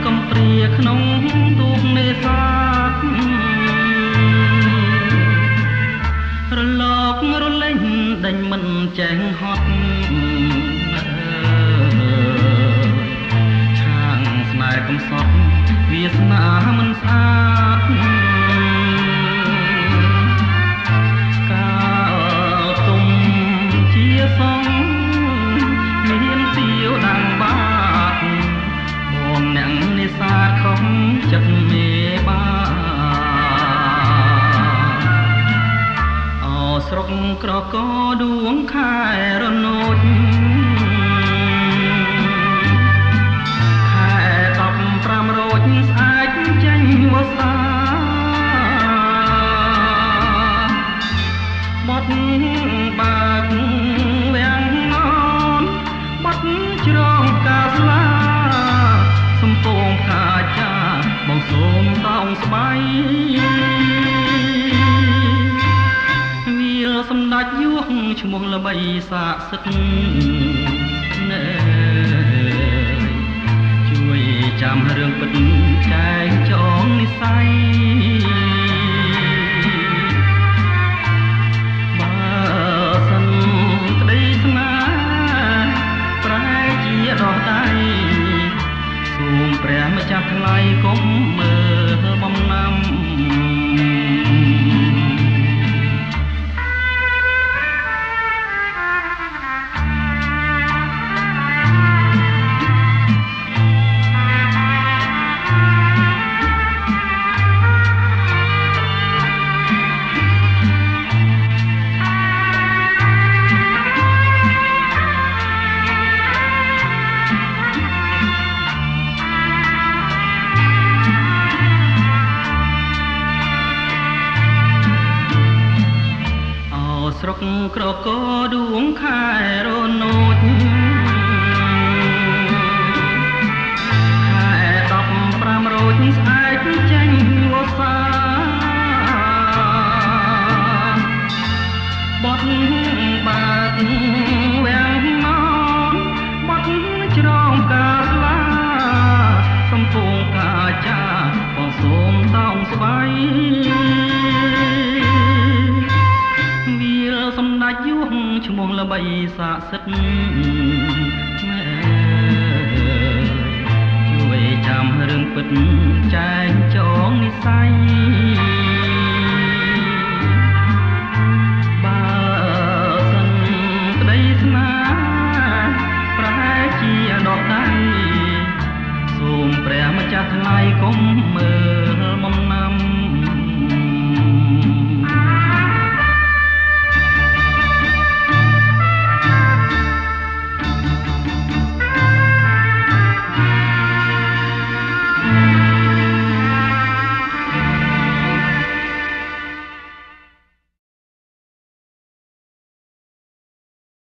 កំព្រាក្នុងទូកនេសាទរលករលេងដេញមិនចេះហត់ឆាងស្នេហ៍កំសត់វាសនាមិនស្អាតកាលទុំជាសងមានសៀវដាំងបាតបងអ្នកនេសាទខំចិត្តមេបាស្រុកក្រកដួងខែរនោចខែ15រោចស្អាតចេញវស្សាបត់បាក់វាំងននបត់ជ្រងកាស្លាសំពងខាចាបងសូមតោងស្បៃសម្ដេចយោងឈ្មោះល្បីសាកសិទ្ធណែជួយចាំរឿងពិតចែងចងនិស័យបើសិនក្តីស្នេហ៍ប្រហែលជាដោះដៃសូមព្រះម្ចាស់ថ្លៃកុំមើលបំណាំស្រុកក្រកដួងខែរនោចខែ15រោចស្អែកចេញវស្សាបត់បាក់វាំងននបត់ជ្រងកាស្លាសំពងកាចាបងសូមតោងស្បៃសម្ដេចយោងឈ្មោះល្បីសាកសិទ្ធណែជួយចាំរឿងពិតចែងចងនិស័យបើសិនក្តីស្នេហ៍ប្រហែលជាដោះដៃសូមព្រះម្ចាស់ថ្លៃកុំមើលបំណាំ